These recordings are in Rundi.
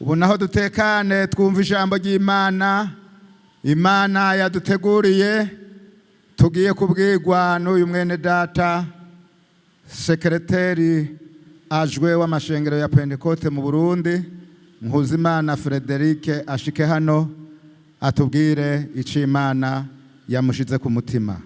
ubu naho dutekane twumva ijambo ry'Imana. Imana yaduteguriye tugiye kubwirwa n'uyu mwene data sekreteri ajwe w'amashengero ya Pentecote mu Burundi, NKUNZIMANA Frédéric, ashike hano atubwire ico Imana yamushize ku mutima.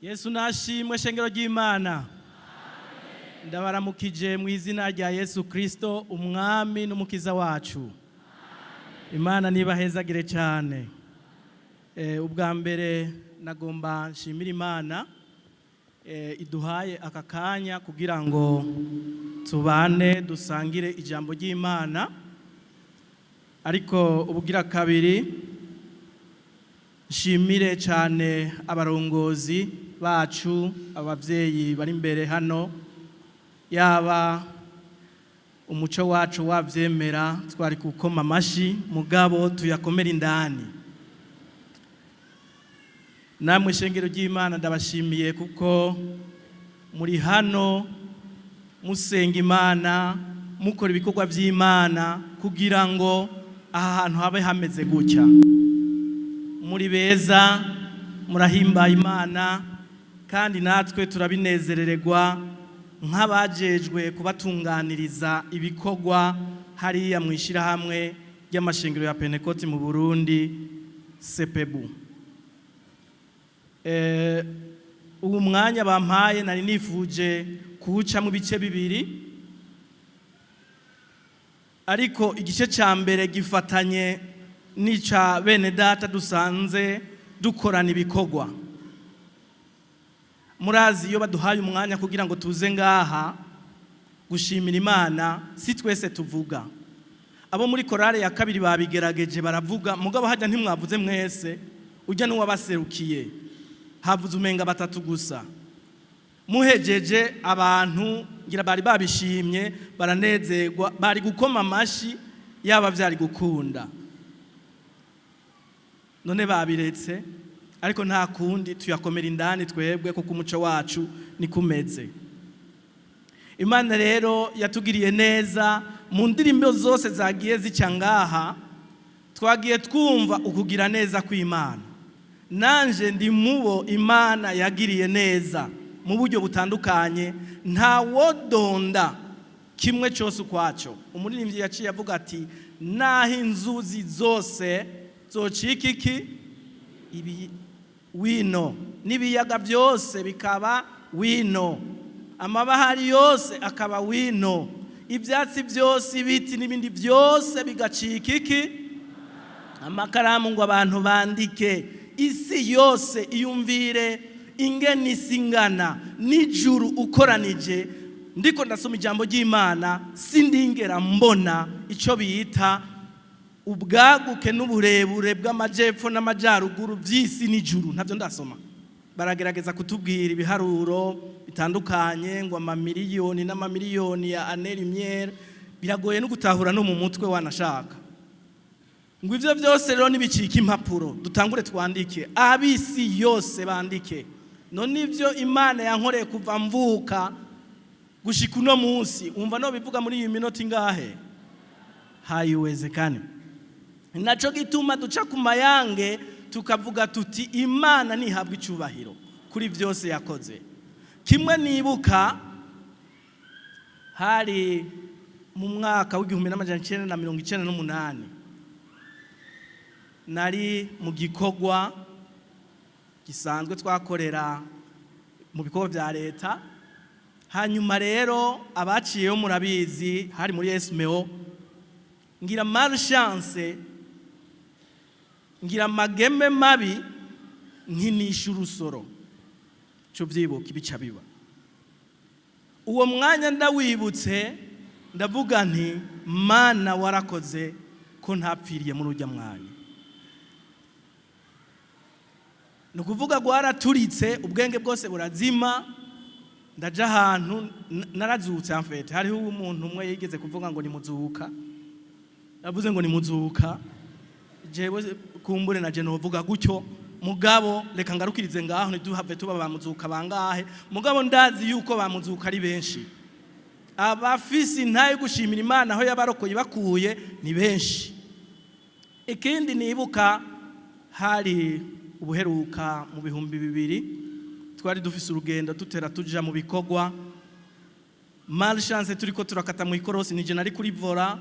Yesu nashimwe shengero ry'Imana. Ndabaramukije mu izina rya Yesu Kristo, umwami n'umukiza wacu. Imana nibahezagire cyane. Ubwa mbere nagomba nshimira Imana iduhaye aka kanya kugira ngo tubane dusangire ijambo ry'Imana. Ariko ubugira kabiri nshimire cyane abarongozi bacu, abavyeyi bari imbere hano, yaba umuco wacu wavyemera twari gukoma amashi mugabo tuyakomera indani. Namwe shengero ry'Imana ndabashimiye kuko muri hano musenga Imana, mukora ibikorwa vy'Imana kugira ngo aha hantu habe hameze gutya. Muri beza, murahimba Imana, kandi natwe turabinezerererwa nk'abajejwe kubatunganiriza ibikorwa hariya mu ishirahamwe ry'amashengero ya Pentecote mu Burundi, sepebu. Ubu mwanya bampaye nari nifuje kuwuca mu bice bibiri, ariko igice ca mbere gifatanye nica bene data dusanze dukorana ibikorwa. Murazi iyo baduhaye umwanya kugira ngo tuze ngaha gushimira Imana, si twese tuvuga. Abo muri korale ya kabiri babigerageje baravuga, mugabo hajya ntimwavuze mwese, ujya n'uwabaserukiye havuze umenga batatu gusa. Muhejeje abantu ngira bari babishimye, baranezerwa, bari gukoma amashi yaba vyari gukunda. None babiretse, ariko nta kundi tuyakomera indani twebwe kuko umuco wacu ni kumeze. Imana rero yatugiriye neza mu ndirimbo zose zagiye zica ngaha, twagiye twumva ukugira neza kw'Imana. Nanje ndi mubo Imana yagiriye neza mu buryo butandukanye, nta wodonda kimwe cyose ukwaco. Umuririmbyi yaciye avuga ati naho inzuzi zose zocika iki ibi wino, n'ibiyaga byose bikaba wino, amabahari yose akaba wino, ibyatsi byose, ibiti n'ibindi byose bigacika iki amakaramu ngo abantu bandike. Isi yose iyumvire ingene isingana n'ijuru ukoranije. Ndiko ndasoma ijambo ry'Imana sindingera mbona ico bita ubwaguke n'uburebure bw'amajepfo n'amajyaruguru by'isi n'ijuru. Ntabyo ndasoma. Baragerageza kutubwira ibiharuro bitandukanye ngo amamiliyoni n'amamiliyoni ya anerimyere, biragoye no gutahura no mu mutwe wanashaka. Ngo ivyo byose rero nibicika impapuro, dutangure twandike, abisi yose bandike. None ivyo Imana yankoreye kuva mvuka gushika uno munsi, umva no bivuga muri iyi minota ingahe? Haiwezekani. Naco gituma duca ku mayange tukavuga tuti Imana nihabwa icubahiro kuri byose yakoze. Kimwe nibuka hari mu mwaka w'1998 nari mu gikorwa gisanzwe twakorera mu bikorwa bya leta. Hanyuma rero abaciyeho murabizi hari muri SMO, ngira malchance, ngira mageme mabi nkinisha urusoro. cyo byibuka ibica biba. Uwo mwanya ndawibutse ndavuga nti Mana warakoze ko ntapfiriye muri ujya mwanya. Nukuvuga gwaraturitse ubwenge bwose burazima, ndaja ahantu narazutse amfete. Hariho umuntu umwe yigeze kuvuga ngo ni muzuka, yavuze ngo ni muzuka, jewe kumbure na je novuga gutyo, mugabo reka ngarukirize ngaho ntiduhave tuba bamuzuka bangahe, mugabo ndazi yuko bamuzuka ari benshi. Abafisi ntaye gushimira Imana aho yabarokoye bakuye ni benshi. Ikindi nibuka hari ubuheruka mu 2000 twari dufise urugendo tutera tuja mu bikorwa, malchance turiko turakata mu ikorosi nije nari kuri vora,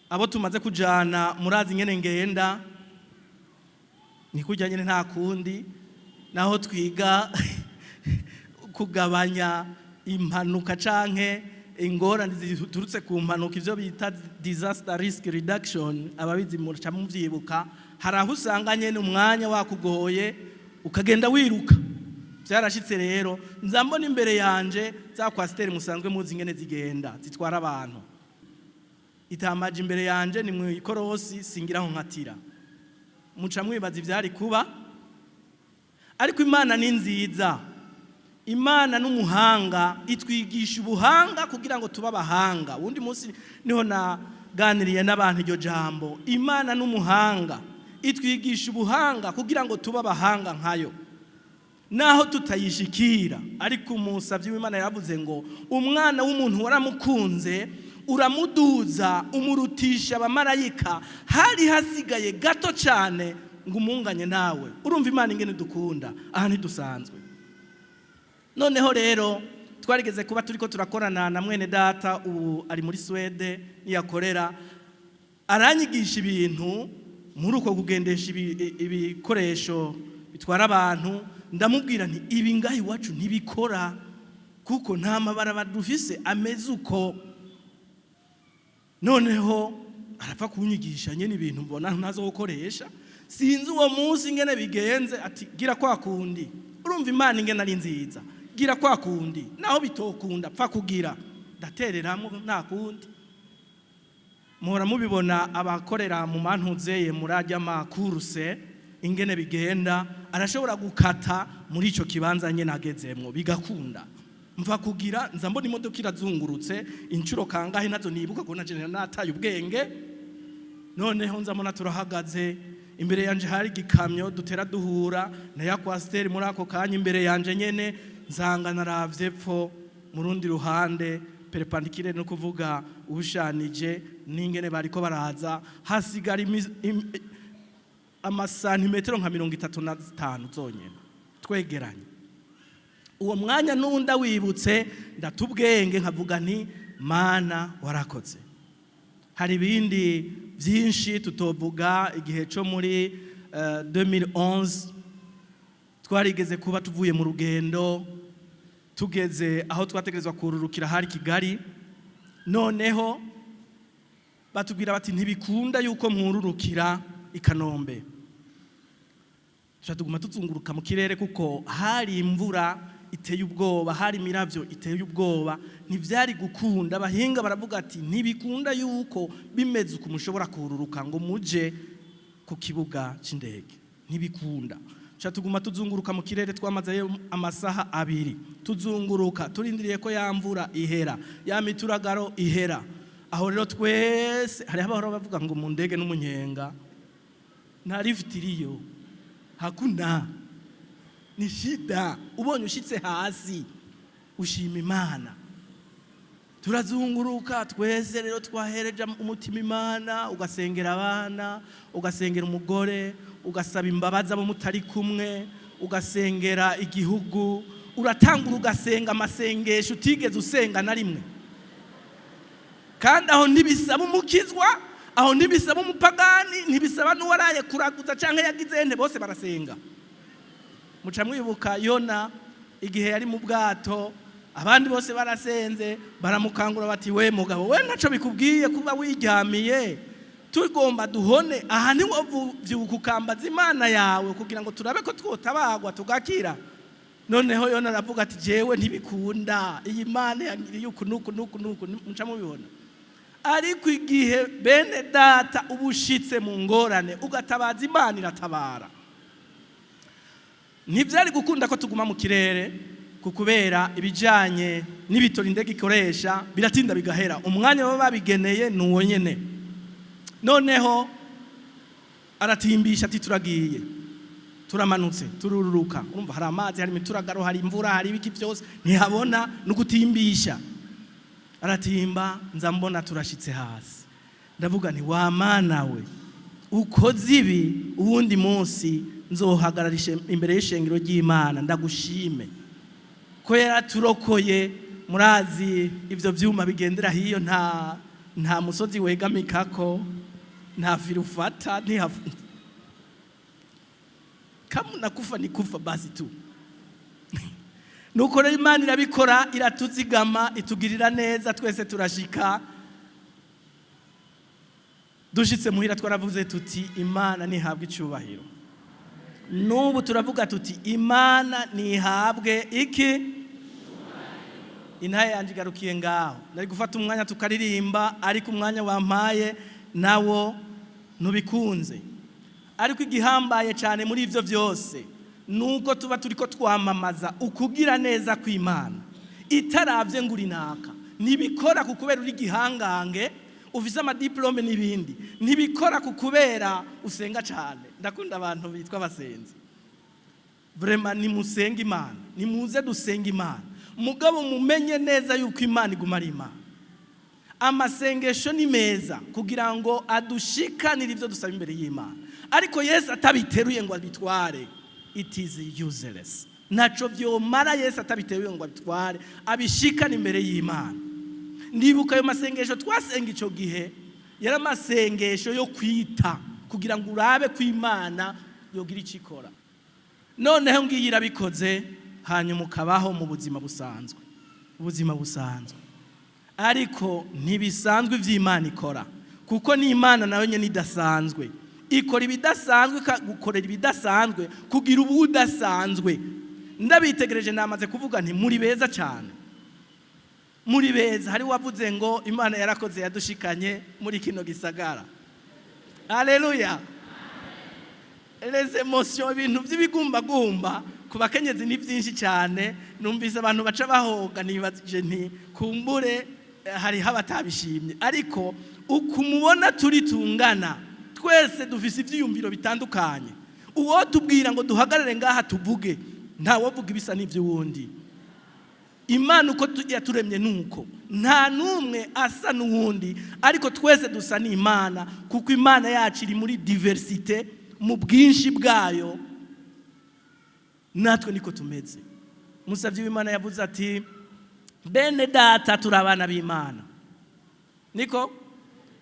abo tumaze kujana murazi nyene ngenda ni kujya nyene nta kundi, naho twiga kugabanya impanuka canke ingorane ziturutse ku mpanuka, ivyo bita disaster risk reduction. Ababizi muraca muvyibuka, hari aho usanga nyene umwanya wakugoye ukagenda wiruka. Byarashitse rero nza mbona imbere yanje za kwasiteri musanzwe muzi ingene zigenda zitwara abantu, itamaje imbere yanje ni mu ikorosi singira aho nkatira, muca mwibaza ivyari kuba. Ariko Imana ni nziza, Imana n'umuhanga, itwigisha ubuhanga kugira ngo tuba abahanga. Undi munsi niho naganiriye n'abantu iryo jambo, Imana n'umuhanga, itwigisha ubuhanga kugira ngo tuba abahanga nkayo, naho tutayishikira. Ariko umusavyi w'Imana yaravuze ngo umwana w'umuntu waramukunze uramuduza umurutisha abamarayika, hari hasigaye gato cyane ngo umunganye nawe. Urumva Imana ingene dukunda, aha ntidusanzwe. Noneho rero twarigeze kuba turiko turakorana na mwene data, ubu ari muri Swede niyakorera, aranyigisha ibintu muri uko kugendesha ibikoresho bitwara abantu. Ndamubwira nti ibi ngaho iwacu ntibikora kuko nta mabara badufise ameze uko. Noneho arapfa kunyigisha nyene ibintu mbona ntazo gukoresha, sinzi uwo munsi ingene bigenze, ati gira kwa kundi. Urumva Imana ingene ari nziza, gira kwa kundi, naho bitokunda pfa kugira ndatereramo nta kundi. Muhora mubibona abakorera mu mantuzeye murajya makurse ingene bigenda, arashobora gukata muri ico kibanza nyene agezemwo bigakunda. Mva kugira nza mbona imodoka irazungurutse incuro kangahe nazo nibuka ko naje nataye ubwenge. Noneho nza mbona turahagaze, imbere yanje hari gikamyo dutera duhura na ya kwasiteri muri ako kanya imbere yanje nyene, nzanga naravye pfo mu rundi ruhande perpendiculaire, no kuvuga ubushanije n'ingene bariko baraza, hasigara amasantimetero nka 35 zonyene twegeranye. Uwo mwanya nunda wibutse ndatubwenge nkavuga nti Mana warakoze. Hari ibindi byinshi tutovuga. Igihe cyo muri 2011 twarigeze kuba tuvuye mu rugendo, tugeze aho twategerezwa kururukira hari Kigali. Noneho batubwira bati ntibikunda yuko mwururukira i Kanombe, tuguma tuzunguruka mu kirere kuko hari imvura iteye ubwoba, hari miravyo iteye ubwoba, ntivyari gukunda. Abahinga baravuga ati ntibikunda yuko bimeze uko mushobora kururuka ngo muje ku kibuga c'indege, ntibikunda. Tuguma tuzunguruka mu kirere, twamaze amasaha 2 tuzunguruka turindiriye ko yamvura ihera, ya mituragaro ihera. Aho rero twese hari abahora bavuga ngo mu ndege n'umunyenga nta lift iriyo, hakuna, ni shida. Ubonye ushitse hasi ushima Imana. Turazunguruka twese rero twahereje umutima Imana, ugasengera abana, ugasengera umugore, ugasaba imbabazi abo mutari kumwe, ugasengera igihugu, uratangura ugasenga amasengesho utigeze usenga na rimwe. Kandi aho ntibisaba umukizwa, aho ntibisaba umupagani, ntibisaba n'uwaraye kuraguza canke yagize ente, bose barasenga. Muca mwibuka Yona igihe yari mu bwato, abandi bose barasenze, baramukangura bati we mugabo, we ntaco bikubwiye kuba wiryamiye, tugomba duhone, aha niwo vyuka ukambaza Imana yawe kugira ngo turabe ko twotabagwa tugakira. noneho yona aravuga ati jewe ntibikunda iyi Mana yangiriye uku nuku muca mubibona. Ariko igihe bene data ubushitse mu ngorane ugatabaza Imana iratabara. Ntivyari gukunda ko tuguma mu kirere kukubera ibijanye n'ibitoro indege ikoresha biratinda bigahera, umwanya baba babigeneye nuwo nyene. Noneho aratimbisha ati turagiye, turamanutse, turururuka, urumva hari amazi, hari imituragaro, hari imvura, hari ibiki byose ntihabona n'ugutimbisha. Aratimba, nza mbona turashitse hasi, ndavuga nti wa Mana we ukoze ibi, uwundi munsi nzohagararisha imbere y'ishengero ry'Imana ndagushime ko yaraturokoye. Murazi ivyo vyuma bigendera hiyo nta musozi wegamikako, nta firufata, kama nakufa nikufa basi tu. Nuko rero Imana irabikora, iratuzigama, itugirira neza, twese turashika. Dushitse muhira twaravuze tuti Imana nihabwe icubahiro. Nubu turavuga tuti Imana nihabwe iki? Intaye yanje igarukiye ngaho. Nari gufata umwanya tukaririmba, ariko umwanya wampaye nawo nubikunze. Ariko igihambaye cyane muri ivyo byose nuko tuba turiko twamamaza ukugira neza kw'Imana. Itaravye nguri naka, nibikora kukubera uri gihangange, ufise amadiplome n'ibindi, ntibikora kukubera usenga cyane. Ndakunda abantu bitwa abasenzi. Vraiment nimusenga Imana, nimuze dusenga Imana, mugabo mumenye neza yuko Imana iguma ari Imana. Amasengesho ni meza kugira ngo adushikanire ivyo dusaba imbere y'Imana, ariko Yesu atabiteruye ngo abitware, it is useless. Naco vyomara Yesu atabiteruye ngo abitware abishikana imbere y'Imana. Ndibuka ayo masengesho twasenga ico gihe yari amasengesho yo kwita kugira ngo urabe ko Imana yogira icikora. Noneho ngiye irabikoze, hanyuma ukabaho mu buzima busanzwe, ubuzima busanzwe. Ariko ntibisanzwe ivy'Imana ikora, kuko ni Imana nayo nyene idasanzwe. Ikora ibidasanzwe, gukorera ibidasanzwe, kugira ubudasanzwe. Ndabitegereje namaze kuvuga nti muri beza cyane, muri beza. Hari wavuze ngo Imana yarakoze yadushikanye muri kino gisagara. Haleluya. Les emotions, ibintu by'ibigumbagumba ku bakenyezi ni byinshi cyane. Numvise abantu baca bahoga, nibaje nti kumbure hari habatabishimye, ariko ukumubona turi tungana, twese dufise ivyiyumviro bitandukanye. Uwo tubwira ngo duhagarare ngaha tuvuge, ntawo vuga ibisa n'ivy'uwundi. Imana uko yaturemye nuko, nta numwe asa n'uwundi, ariko twese dusa n'Imana, kuko Imana yacu iri muri diversite, mu bwinshi bwayo. Natwe niko tumeze. Musavye w'Imana yavuze ati bene data turabana b'Imana, niko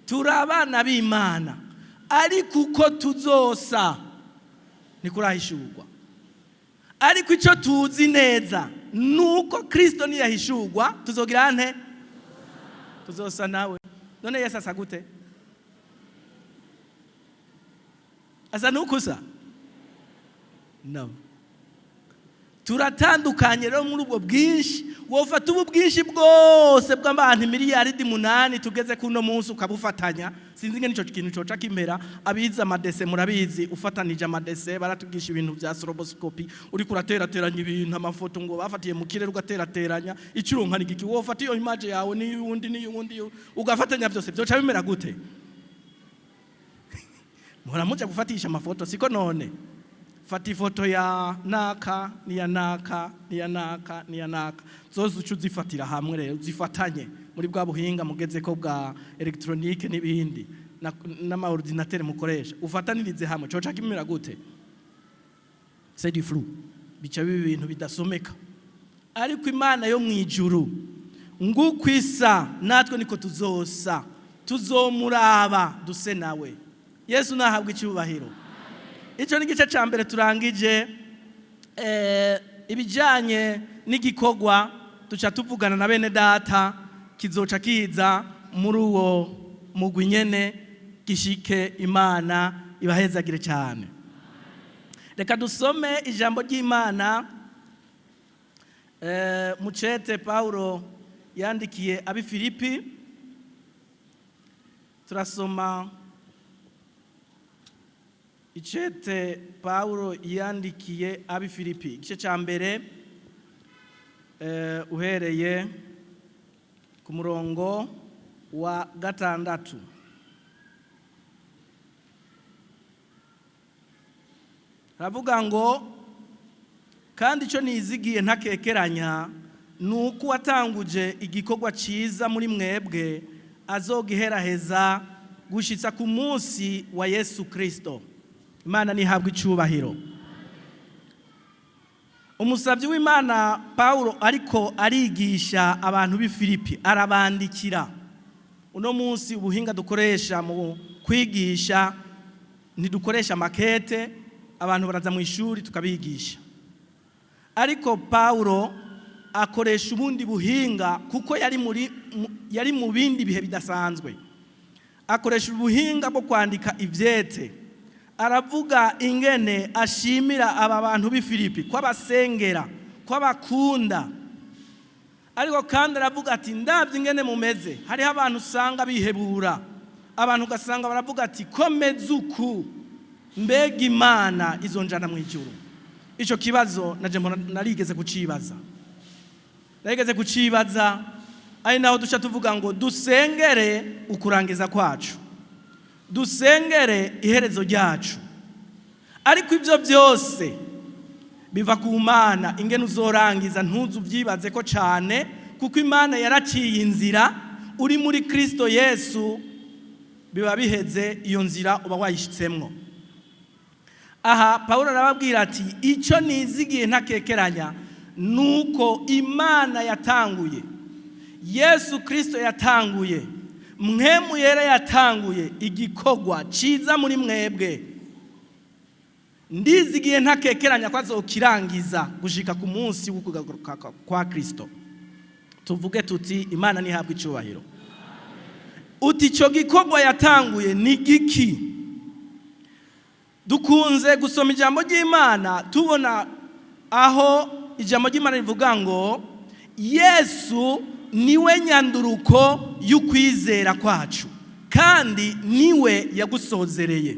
turabana b'Imana, ariko uko tuzosa nikurahishurwa. Ariko icyo tuzi neza nuko Kristo niyahishurwa tuzogira nte? Tuzosa nawe. None Yesu asa gute? Asa nukusa? No. Turatandukanye rero muri ubwo bwinshi. Wofata ubu bwinshi bwose bw'abantu miliyaridi 8 tugeze kuno munsi ukabufatanya. Sinzi nge nico kintu coca kimera. Abiza amadese murabizi, ufatanije amadese baratugisha ibintu bya stroboscopy, uri kuraterateranya ibintu, amafoto ngo bafatiye mu kirere ugaterateranya, ikironka nigiki. Wofata iyo image yawe n'iyundi ugafatanya byose, byoca bimera gute? Muramuje gufatisha amafoto siko none. Fati foto ya naka, niya naka, niya naka, niya naka. Zose uzifatira hamwe rero, uzifatanye muri bwa buhinga mugeze ko bwa electronique n'ibindi n'ama ordinateur mukoresha. Ufatanirize hamwe, coca kimera gute? C'est du flou. Bica ibintu bidasomeka. Ariko Imana yo mwijuru ngukwisa, natwe niko tuzosa, tuzomuraba duse nawe. Yesu nahabwe icyubahiro. Ico ni gice ca mbere turangije. Ibijanye n'igikorwa tuca tuvugana na bene data kizoca kiza muri uwo mugwi nyene gishike. Imana ibahezagire cyane. Reka dusome ijambo ry'Imana mucete Paulo yandikiye abi Filipi, turasoma icete Paulo yandikiye abi Filipi igice cya mbere uhereye ku murongo wa 6. Ravuga ngo kandi icyo nizigiye ntakekeranya nuko watanguje igikorwa cyiza muri mwebwe azogiheraheza gushitsa ku munsi wa Yesu Kristo. Imana nihabwe icubahiro. Umusabyi w'Imana Paulo ariko arigisha abantu b'i Filipi, arabandikira. Uno munsi ubuhinga dukoresha mu kwigisha ntidukoresha makete, abantu baraza mu ishuri tukabigisha. Ariko Paulo akoresha ubundi buhinga kuko yari mu bindi bihe bidasanzwe. Akoresha ubuhinga bwo kwandika ivyete. Aravuga ingene ashimira aba bantu b'i Filipi ko abasengera, ko abakunda. Ariko kandi aravuga ati ndavye ingene mumeze. Hariho abantu usanga bihebura, abantu ugasanga baravuga ati komeze uku, mbega Imana izonjana mu ijuru. Ico kibazo naje narigeze kucibaza, ari naho duca tuvuga ngo dusengere ukurangiza kwacu, dusengere iherezo ryacu. Ariko ibyo byose biva ku Mana, ingene uzorangiza ntuzu byibaze ko cyane, kuko Imana yaraciye inzira. Uri muri Kristo Yesu biba biheze, iyo nzira uba wayishitsemwo. Aha Paulo arababwira ati icyo nizigiye ntakekeranya nuko Imana yatanguye, Yesu Kristo yatanguye, Mpwemu Yera yatanguye igikorwa ciza muri mwebwe. Ndizigiye ntakekeranya ko azokirangiza gushika ku munsi w'ukugaruka kwa Kristo. Tuvuge tuti Imana nihabwe icubahiro. Uti ico gikorwa yatanguye ni giki? Dukunze gusoma ijambo ry'Imana tubona aho ijambo ry'Imana rivuga ngo Yesu niwe nyanduruko y'ukwizera kwacu kandi niwe yagusozereye.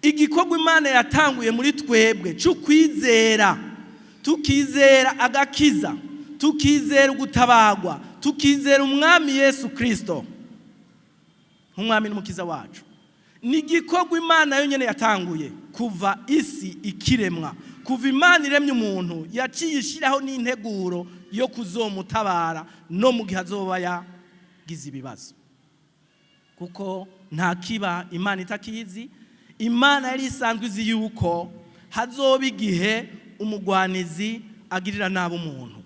Igikorwa Imana yatanguye muri twebwe cyo kwizera, tukizera agakiza, tukizera ugutabagwa, tukizera umwami Yesu Kristo nk'umwami n'umukiza wacu. Ni igikorwa Imana yonyene yatanguye kuva isi ikiremwa, kuva Imana iremye umuntu yaciye ishiraho n'integuro yo kuzomutabara no mu gihe azoba yagize ibibazo, kuko nta kiba Imana itakizi. Imana yari isanzwe izi yuko hazoba igihe umugwanizi agirira nabi umuntu.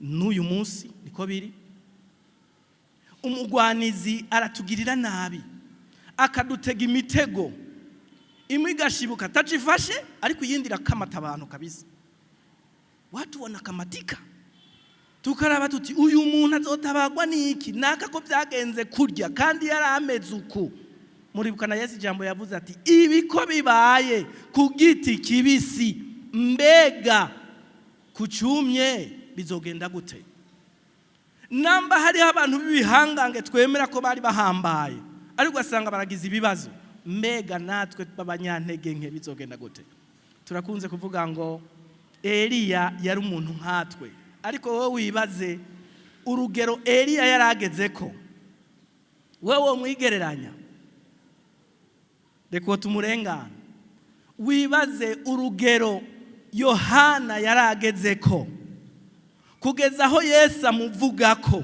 N'uyu munsi niko biri. Umugwanizi aratugirira nabi, akadutega imitego, imwe igashibuka tacifashe, ariko iyindi irakamata abantu kabisa. Watu wanakamatika, tukaraba tuti uyu muntu azotabagwa niki, naka ko byagenze kurya kandi yarameze uku. Muribukana Yesu ijambo yavuze ati ibiko bibaye ku giti kibisi, mbega kucumye bizogenda gute? Namba hari abantu bibihangange twemera ko bari bahambaye, ariko ugasanga baragize ibibazo, mbega natwe babanyantege nke bizogenda gute? Turakunze kuvuga ngo Eliya yari umuntu nkatwe, ariko wowe wibaze urugero Eliya yarageze ko, wewe mwigereranya, reko tumurengana. Wibaze urugero Yohana yarageze ko, kugeza aho Yesu amuvuga ko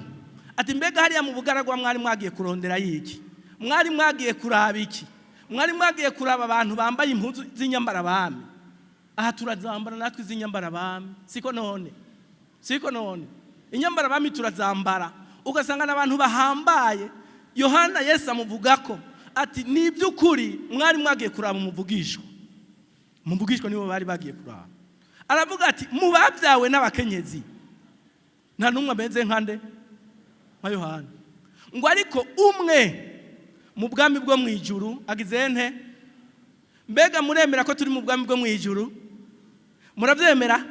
ati mbega hariya mu bugaragwa mwari mwagiye kurondera yiki, mwari mwagiye kuraba iki, mwari mwagiye kuraba abantu bambaye impuzu z'inyambara bami. Aha turazambara natwe z'inyambara bami, siko none inyambara bami turazambara, ugasanga n'abantu bahambaye. Yohana Yesu amuvuga ko ati ni by'ukuri mwari mwagiye kuraba umuvugishwa nibo bari bagiye kuraba. Aravuga ati mubabyawe n'abakenyezi nta numwe ameze nkande nka Yohana, ngo ariko umwe mu bwami bwo mu ijuru agize nte. Mbega muremera ko turi mu bwami bwo mu ijuru? Murabyemera?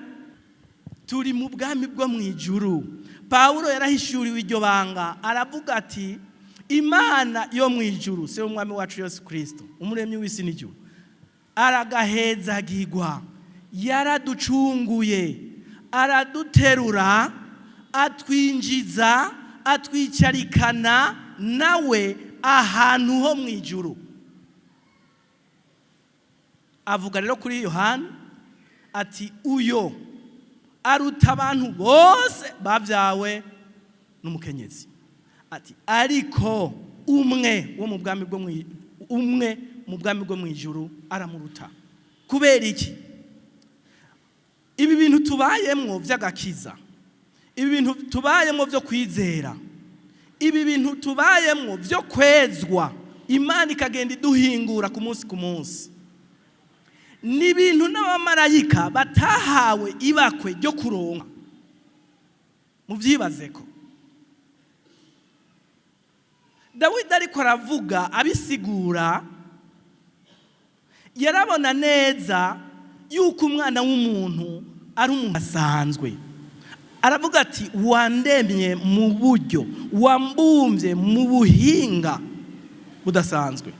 turi mu bwami bwo mu ijuru. Pawulo yarahishuriwe iryo banga, aravuga ati Imana yo mu ijuru, se umwami wacu Yesu Kristo, umuremyi w'isi n'ijuru, aragahezagirwa, yaraducunguye, araduterura, atwinjiza, atwicarikana nawe ahantu ho mu ijuru. Avuga rero kuri Yohana ati uyo aruta abantu bose bavyawe n'umukenyezi. Ati ariko umwe wo mu bwami bwo mu ijuru aramuruta. Kubera iki? Ibi bintu tubayemwo vy'agakiza, ibi bintu tubayemwo vyo kwizera, ibi bintu tubayemwo vyo kwezwa, Imana ikagenda iduhingura ku munsi ku munsi, ni ibintu n'abamarayika batahawe ibakwe ryo kuronka. Muvyibazeko. Dawidi ariko aravuga abisigura, yarabona neza yuko umwana w'umuntu ari umuntu asanzwe. Aravuga ati wandemye mu buryo, wambumbye mu buhinga budasanzwe.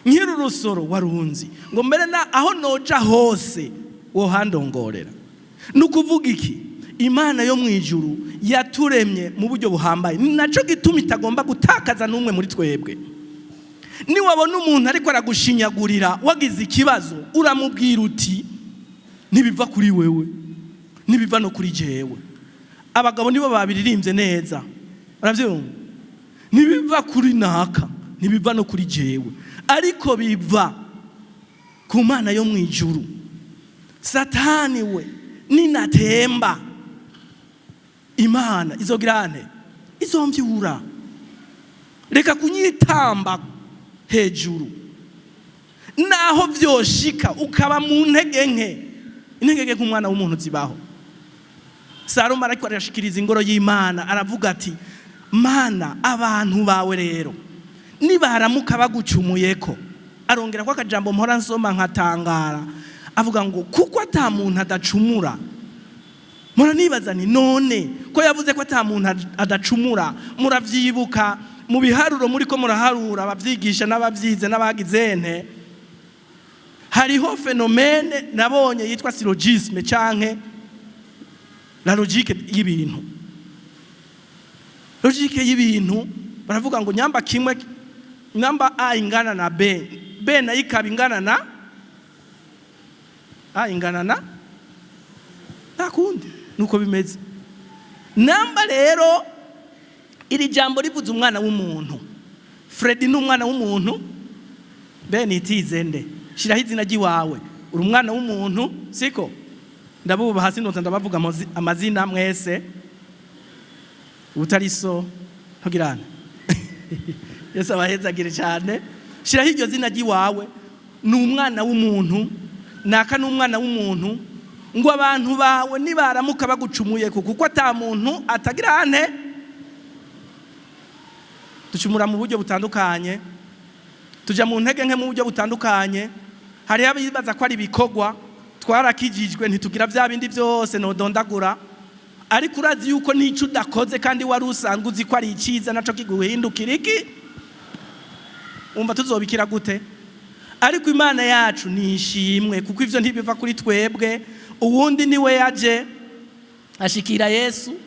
Nkiri urusoro warunzi ngo mbere na aho noja hose wohandongorera. Nukuvuga iki? Imana yo mu ijuru yaturemye mu buryo buhambaye, naco gituma itagomba gutakaza n'umwe muri twebwe. Ni wabona umuntu ariko aragushinyagurira wagize ikibazo, uramubwira uti ntibiva kuri wewe, ntibiva no kuri jewe. Abagabo nibo babiririmbye neza, uravyumva? Ntibiva kuri naka, ntibiva no kuri jewe, ariko biva ku Mana yo mu ijuru. Satani we ninatemba, Imana izogirane, izomvyura. Reka kunyitamba hejuru. Naho vyoshika ukaba mu ntege nke nk'umwana w'umuntu zibaho. Salomo ariko arashikiriza ingoro y'Imana, aravuga ati Mana, abantu bawe rero nibaramuka bagucumuyeko. Arongera ko akajambo mpora nsoma nkatangara, avuga ngo kuko ata muntu adacumura. Mura nibaza ni none ko yavuze ko ata muntu adacumura, muravyibuka mu biharuro muri ko muraharura abavyigisha n'abavyize n'abagizene. Hariho fenomene nabonye yitwa syllogisme canke la logique y'ibintu. Logique y'ibintu baravuga ngo nyamba kimwe, namba A ingana na B, B na ikaba ingana na A ingana na nakundi. Nuko bimeze. Namba rero iri jambo rivuze umwana w'umuntu. Fred ni umwana w'umuntu. Ben itizende. Shiraho izina giwawe. Uri umwana w'umuntu, siko? Ndabuba hasi nonza ndabavuga amazina mwese. Utari so ntugirana. Yesu abahezagire cyane. Shiraho iryo zina giwawe. Ni umwana w'umuntu. Naka ni umwana w'umuntu. Ngo abantu bawe nibaramuka bagucumuye kuko ata muntu atagira ane. Ducumura mu buryo butandukanye, tuja mu ntege nke mu buryo butandukanye. Hari abibaza ko ari ibikorwa, twarakijijwe ntitugira bya bindi byose no dondagura, ariko urazi yuko nico udakoze kandi wari usanzwe uzi ko ari iciza naco kiguhindukira iki. Umva tuzobikira gute? Ariko Imana yacu nishimwe kuko ivyo ntibiva kuri twebwe. Uwundi niwe yaje ashikira Yesu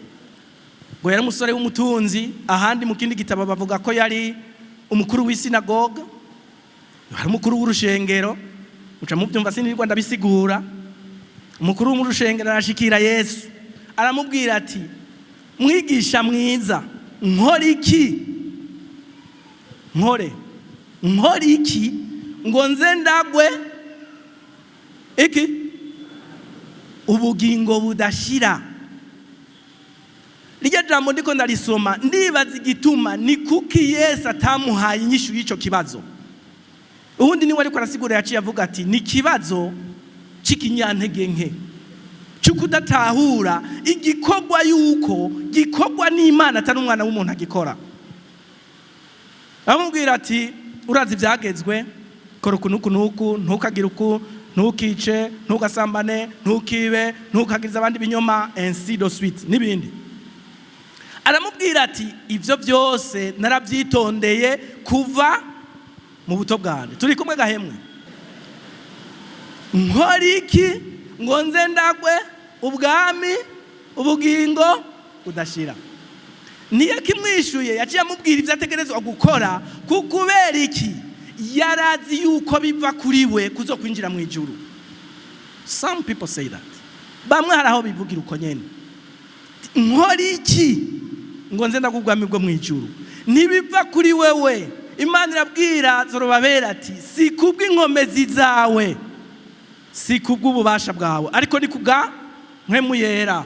ngo yari umusore w'umutunzi. Ahandi mu kindi gitabo bavuga ko yari umukuru w'isinagoga, yari umukuru w'urushengero. Uca mu byumva sinirwa ndabisigura. Umukuru w'urushengero arashikira Yesu, aramubwira ati mwigisha mwiza, nkora iki? Nkora iki ngo nze ndagwe iki ubugingo budashira? Rijya jambo ndiko ndarisoma ndibaza igituma ni kuki Yesu atamuhaye inyishu y'ico kibazo. Ubundi niwe ariko arasigura yaciye avuga ati ni kibazo c'ikinyantege nke cy'ukudatahura igikorwa yuko gikorwa n'Imana atari umwana w'umuntu agikora. Amubwira ati urazi byagezwe, kora uku nuku, ntukagira uku, ntukice, ntugasambane, ntukibe, ntukagiriza abandi binyoma, ainsi de suite n'ibindi. Aramubwira ati ivyo byose narabyitondeye kuva mu buto bwanjye. Turi kumwe gahemwe? Nkora iki ngo nze ndagwe ubwami ubugingo udashira? Niyo kimwishuye yaciye amubwira ivyo ategerezwa gukora, kukubera iki? Yarazi yuko biva kuri we kuzo kwinjira mu ijuru. Some people say that. Bamwe haraho bivugira uko nyene. Nkora iki ngo nze ndagubwami bwo mu ijuru? Nibiva kuri wewe. Imana irabwira Zorobabeli ati si kubw'inkomezi zawe, si kubw'ububasha bwawe, ariko ni kubwa mpwemu yera.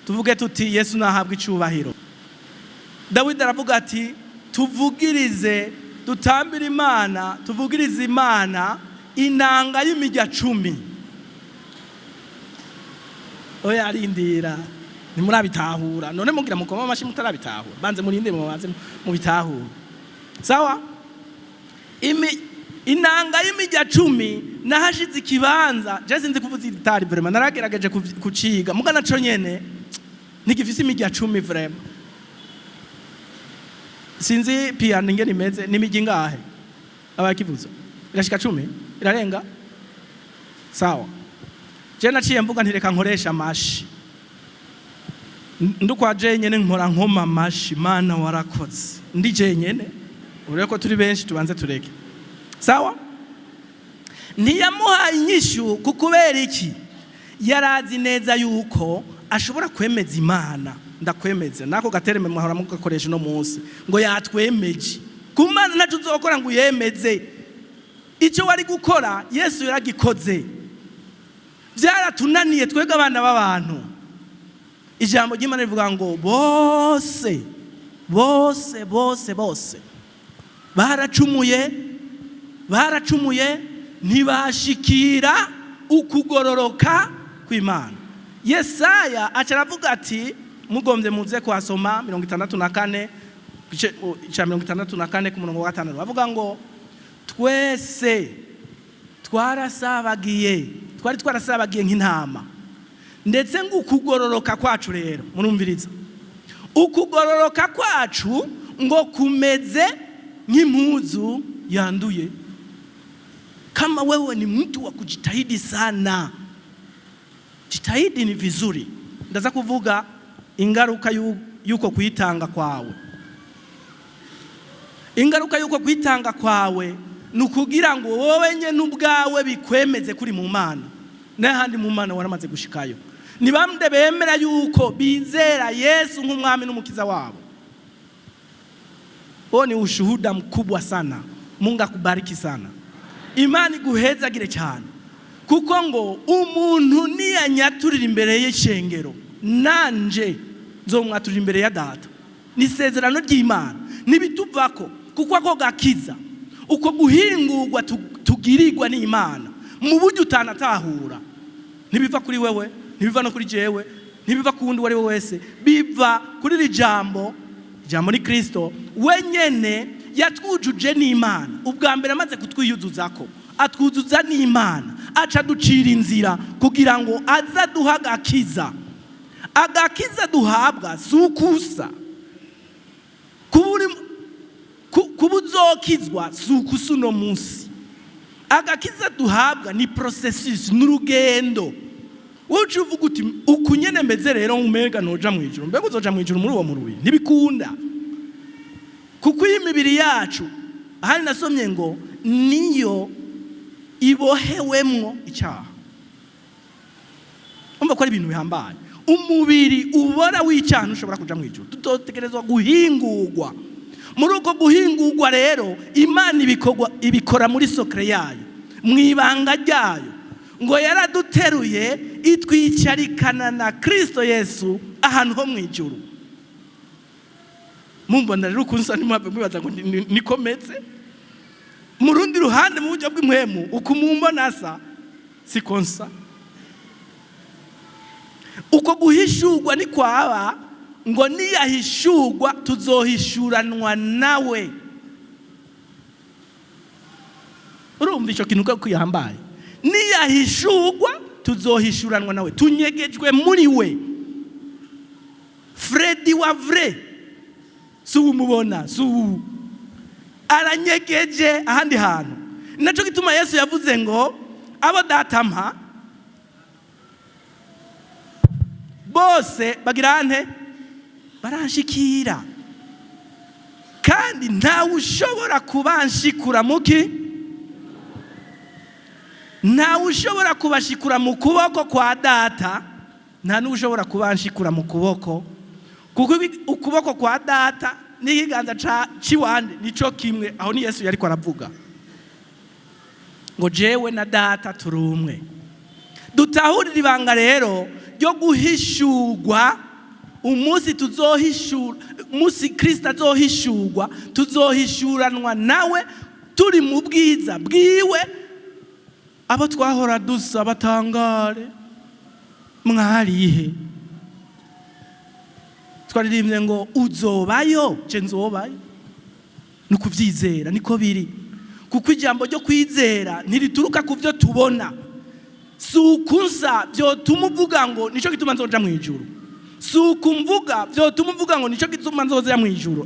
Tuvuge tuti Yesu nahabwa icubahiro. Dawidi aravuga ati tuvugirize, dutambire Imana, tuvugirize Imana inanga y'imirya 10. Oya arindira nimurabitahura, none mugira mukoma amashi mutarabitahura, banze murinde mubanze mubitahura. Sawa? Inanga y'imirya 10 nahashize ikibanza, je sinzi kuvuza itari vraiment, naragerageje kuciga mugana co nyene ntigifise imirya 10 vraiment. Sinzi piano ingene imeze, n'imijyi ngahe abakivuza irashika 10 irarenga. Sawa, je naciye mvuga ntireka nkoresha amashi, ndukwa je nyene nkora nkoma amashi. Mana warakoze, ndi je nyene, ureko turi benshi tubanze tureke. Sawa, ntiyamuhaye inyishu kukubera iki? Yarazi neza yuko ashobora kwemeza Imana. Ndakwemeza nako gatereme mwahora mugakoresha no munsi ngo yatwemeje. Kumana ntacu uzokora ngo yemeze. Icyo wari gukora Yesu yaragikoze. Byaratunaniye twege abana b'abantu. Ijambo ry'Imana rivuga ngo bose bose bose bose baracumuye ntibashikira ukugororoka kw'Imana. Yesaya acaravuga ati mugombye muze kwasoma 64 ica 64 ku murongo wa 5 bavuga ngo twese twarasabagiye nk'intama, ndetse ngo ukugororoka kwacu rero murumviriza, ukugororoka kwacu ngo kumeze nk'impuzu yanduye. Kama wewe ni mtu wa kujitahidi sana, jitahidi ni vizuri. Ndaza kuvuga ingaruka yuko kuitanga kwawe. Ingaruka yuko kuitanga kwawe nukugira ngo wowe nye n'ubwawe bikwemeze kuri mu Mana, n'ahandi mu Mana waramaze gushikayo. Ni bamde bemera yuko bizera Yesu nk'umwami n'umukiza wabo. Huo ni ushuhuda mkubwa sana. Mungu akubariki sana. Imani guhezagire cyane, kuko ngo umuntu niyanyaturira imbere y'ishengero nanje nzomwaturira imbere ya Data. Ni sezerano ry'Imana nibituvako, kuko ako gakiza uko guhingurwa tugirirwa n'Imana mu buryo utanatahura. Ntibiva kuri wewe, ntibiva no kuri jewe, ntibiva ku wundi wari we wese, biva kuri iri jambo ni Kristo wenyene yatwujuje n'Imana. Ubwa mbere amaze kutwiyuzuzako atwuzuza n'Imana, aca ducira inzira kugira ngo aza duha agakiza duhabwa sukusa kubuzokizwa sukusa no munsi. Agakiza duhabwa ni processus, n'urugendo. Wocu uvuga uti ukunyene meze rero umega noja mu ijuru, mbega uzoja mu ijuru muri uwo muruyi? Ntibikunda, kuko imibiri yacu ahari nasomye ngo niyo ibohewemwo icyaha. Umva ko ari ibintu bihambaye. Umubiri ubora w'icyaha ushobora kuja mu ijuru, tutotegerezwa guhingurwa. Muri uko guhingurwa rero Imana ibikora muri sokre yayo, mu ibanga ryayo, ngo yaraduteruye itwicarikana na Kristo Yesu ahantu ho mu ijuru. Mumbona rero ukunsa nimwave mwibaza ngo nikometse. Mu rundi ruhande mu buryo bw'impwemu ukumumbona asa sikonsa. Uko guhishurwa ni kwaba ngo niyahishurwa tuzohishuranwa nawe. Urumva icyo kintu ko yahambaye. niyahishurwa tuzohishuranwa nawe, tunyegejwe muri we. Fredi wa vrai si umubona, si aranyegeje ahandi hantu. Naco gituma Yesu yavuze ngo abo data mpa bose bagira ante, baranshikira, kandi ntawe ushobora kubanshikura muki, ntawe ushobora kubashikura mu kuboko kwa data, nta n'ushobora kubanshikura mu kuboko, kuko ukuboko kwa data n'ikiganza ciwande nico kimwe. Aho ni Yesu yariko aravuga ngo jewe na data turi umwe. Dutahurira ibanga rero ryo guhishurwa, umunsi tuzohishura, umunsi Kristo azohishurwa, tuzohishuranwa nawe turi mu bwiza bwiwe. Abo twahora dusa batangare, mwarihe twaririmbye ngo uzobayo, je nzobayo. Nukuvyizera niko biri, kuko ijambo ryo kwizera ntirituruka ku byo tubona. Si ukunsa vyotuma uvuga ngo nico gituma nzoja mu ijuru, si ukumvuga vyotuma uvuga ngo nico gituma nzoza mu ijuru.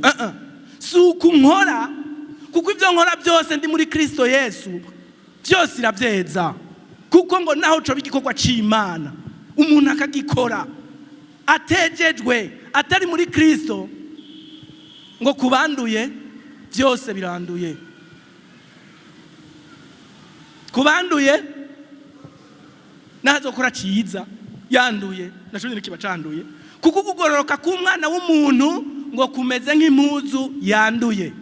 Si ukunkora, kuko ivyo nkora byose ndi muri Kristo Yesu byose iravyeza, kuko ngo naho co bigikorwa c'Imana umuntu akagikora atejejwe, atari muri Kristo, ngo kubanduye byose biranduye, kubanduye nazokora ciza yanduye naco nyine kiba canduye, kuko kugororoka k'umwana w'umuntu ngo kumeze nk'impuzu yanduye.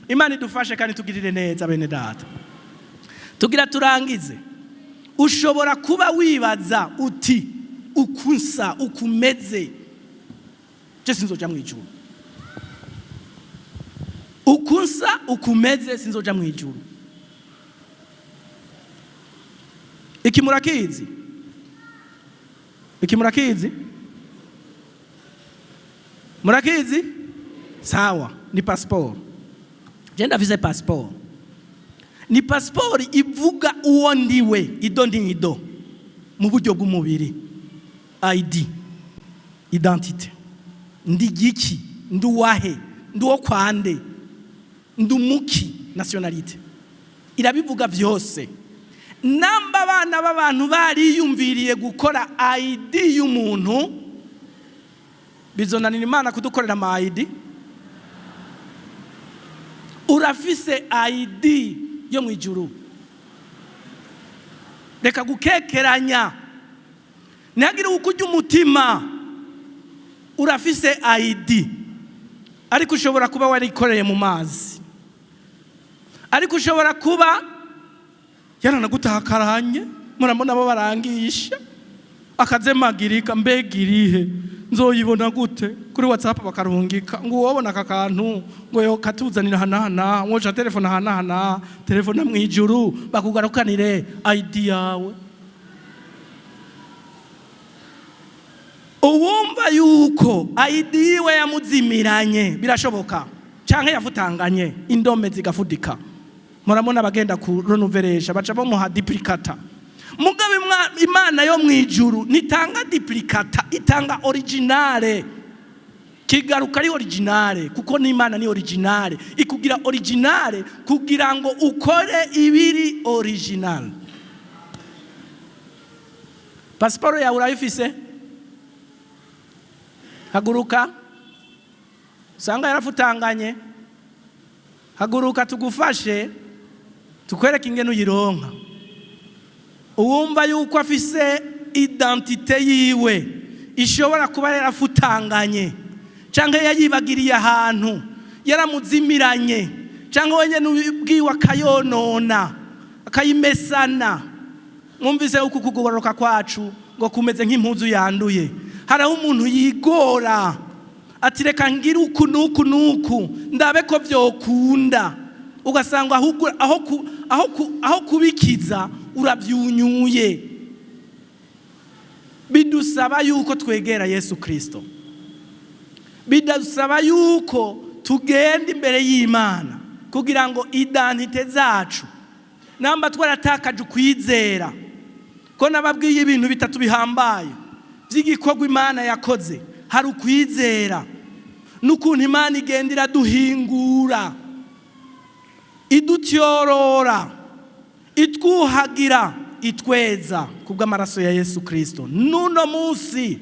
Imana idufashe kandi tugirire neza bene data. Tugira turangize, ushobora kuba wibaza uti ukunsa ukumeze je sinzoja mu ijuru, ukunsa ukumeze sinzoja mu ijuru. Iki murakizi? Iki murakizi? Murakizi? Sawa, ni passport. Je ndafise passport. Ni passport ivuga uwo ndiwe, ido ndido mu buryo bw'umubiri. ID, identité. Ndi giki, nduwahe, nduwo kwande, ndumuki, nationalité. Irabivuga vyose. Namba abana b'abantu bariyumviriye gukora ID y'umuntu, bizonanira Imana kudukorera ama ID. Urafise ID yo mu ijuru, reka gukekeranya, ntihagire ukurya umutima. Urafise ID, ariko ushobora kuba warikoreye mu mazi, ariko ushobora kuba yaranagutakaranye, murabona abo barangisha akazemagirika, mbegirihe nzoyibona gute kuri WhatsApp bakarungika ngo wabona aka kantu ngo yo katuzanira hanahana, ngoja telefone hanahana, telefone mu ijuru bakugarukanire ID yawe. Uwumva yuko ID we yamuzimiranye birashoboka, canke yafutanganye indome zigafudika, murabona bagenda kuronoveresha baca bamuha duplicata. Mugabe Imana yo mu ijuru nitanga duplicata, itanga originale, kigaruka ari originale, kuko n'Imana ni originale, ikugira originale kugira ngo ukore ibiri original. Passport ya urayifise? Haguruka, sanga yarafutanganye, haguruka tugufashe tukwereke ingene uyironka. Uwumva yuko afise identité yiwe ishobora kuba yarafutanganye, canke yayibagiriye ahantu, yaramuzimiranye, canke wenye n'ubwiwe akayonona, akayimesana, mwumvise uku kugororoka kwacu ngo kumeze nk'impuzu yanduye. Haraho umuntu yigora ati reka ngira uku nuku nuku ndabe ko vyokunda, ugasanga aho kubikiza urabyunyuye. Bidusaba yuko twegera Yesu Kristo, bidusaba yuko tugenda imbere y'Imana kugira ngo identité zacu, namba twaratakaje kwizera, ko nababwiye ibintu bitatu bihambaye by'igikorwa Imana yakoze. Hari ukwizera n'ukuntu Imana igenda iraduhingura, idutyorora, itwuhagira, itweza kubw'amaraso ya Yesu Kristo. Nuno munsi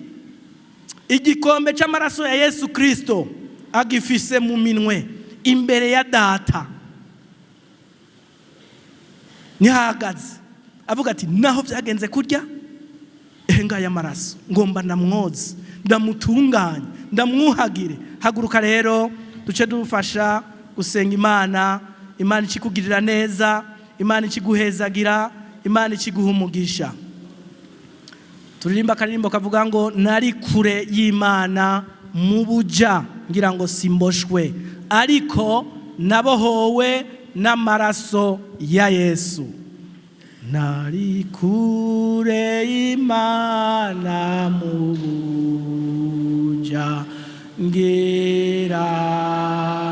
igikombe cy'amaraso ya Yesu Kristo agifise mu minwe imbere ya Data. Nihagaze avuga ati naho byagenze kurya ngaya amaraso ngomba ndamwoze, ndamutunganye, ndamwuhagire. Haguruka rero duce dufasha gusenga Imana. Imana ikikugirira neza, Imana ikiguhezagira, Imana ikiguha umugisha. Turirimba akaririmbo kavuga ngo nari kure y'Imana mu buja ngira ngo simboshwe, ariko nabohowe n'amaraso ya Yesu. Nari kure y'Imana mu buja ngira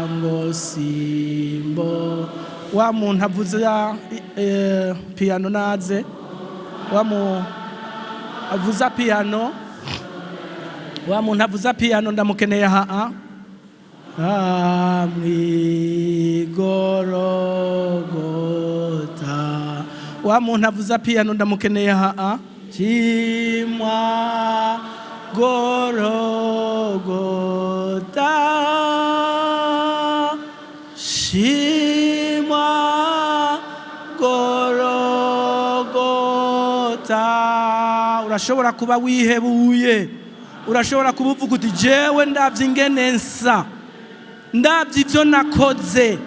ngo simbo. Wa muntu avuza piano naze, wa muntu avuza piano, wa muntu avuza piano ndamukeneye aha mwigorogota. Wa muntu avuza piano ndamukeneye aha chimwa gorogota, shimwa gorogota. Urashobora kuba wihebuye, urashobora kuba uvuga uti jewe ndavye ingene nsa, ndavye ivyo nakoze,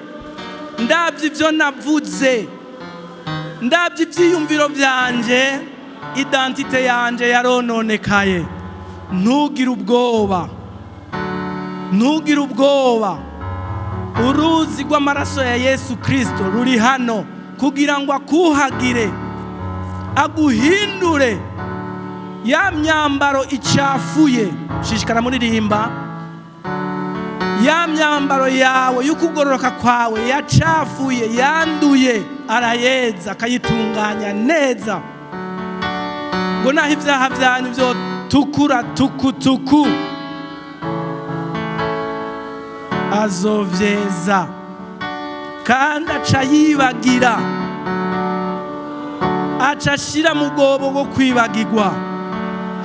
ndavye ivyo navuze, ndavye ivyiyumviro vyanje, identite yanje yarononekaye. Ntugire ubwoba, ntugire ubwoba. Uruzi rw'amaraso ya Yesu Kristo ruri hano kugira ngo akuhagire, aguhindure ya myambaro icafuye. Shishikara muririmba, ya myambaro yawe y'ukugororoka kwawe yacafuye, yanduye, arayeza akayitunganya neza, ngo naho ivyaha vyanyu vyo tukura tukutuku azovyeza kandi aca yibagira, aca ashira mu bwobo bwo kwibagirwa.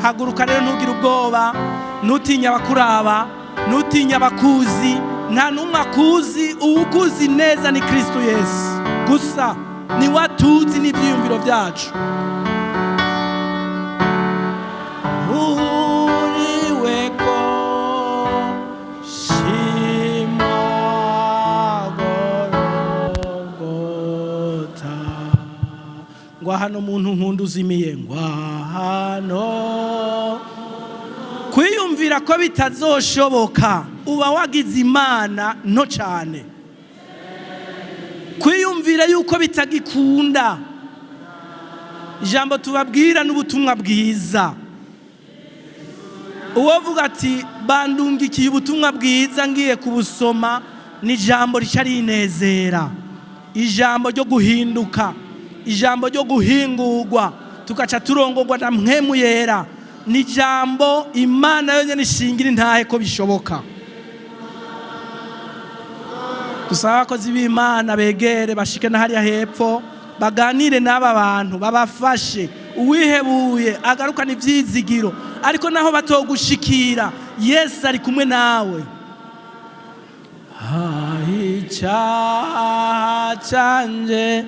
Haguruka rero ntugire ubwoba, nutinya abakuraba, nutinya abakuzi. Nta numwe akuzi, uwukuzi neza ni Kristo Yesu gusa, ni watuzi n'ivyiyumviro vyacu. Uhuriweko shimwa gorogota. Ngwa hano muntu nkunda uzimiye, ngwa hano. Kwiyumvira ko bitazoshoboka uba wagize Imana nto cyane. Kwiyumvira yuko bitagikunda. Ijambo tubabwira n'ubutumwa bwiza. Uwovuga ati bandungikiye ubutumwa bwiza ngiye kubusoma, ni ijambo rica rinezera, ijambo ryo guhinduka, ijambo ryo guhingurwa, tugaca turongorwa na mpwemu yera. Ni ijambo Imana yonyene ishingira intahe ko bishoboka. Dusaba abakozi b'Imana begere bashike na hariya hepfo, baganire n'aba bantu, babafashe. Uwihebuye agarukana ivyizigiro, ariko naho batogushikira Yesu ari kumwe nawe. Icyaha canje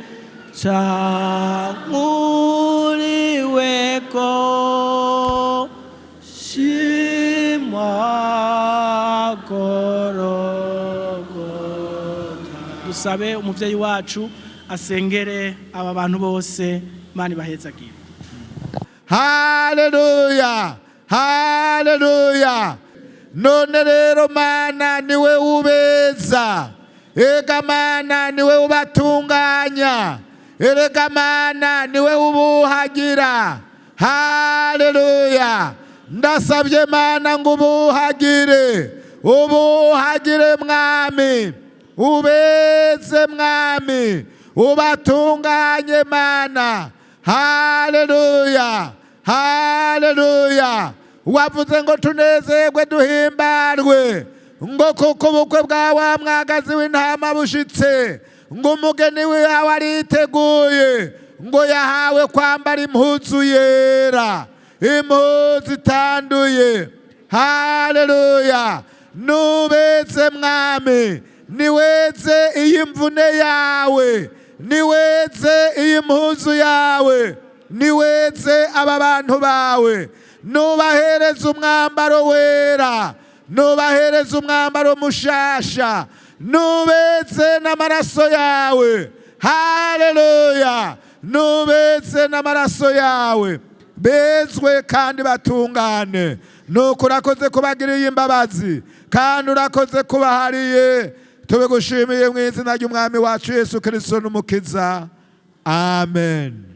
camuriweko shimwa gorogota. Dusabe umuvyeyi wacu asengere aba bantu bose, Imana ibahezagire. Haleluya, haleluya. None rero Mana niwe ubeza, ega Mana niwe ubatunganya, erega Mana niwe ubuhagira. Haleluya. Ndasabye Mana ngo ubuhagire, ubuhagire Mwami, ubeze Mwami, ubatunganye Mana. haleluya, haleluya. Wavuze ngo tunezerwe duhimbarwe, ngo kuko ubukwe bwa wa mwagazi w'intama bushitse, ngo umugeni wawe ariteguye, ngo yahawe kwambara impuzu yera, impuzu itanduye. Haleluya. Nubeze mwami, niweze iyi mvune yawe, niweze iyi mpuzu yawe, niweze aba bantu bawe, nubahereza umwambaro wera, nubahereza umwambaro mushasha, nubeze n'amaraso yawe. Haleluya. Nubeze n'amaraso yawe, bezwe kandi batungane. Nuko urakoze kubagiriye imbabazi, kandi urakoze kubahariye. Tubigushimiye mu izina ry'umwami wacu Yesu Kristo n'umukiza. Amen.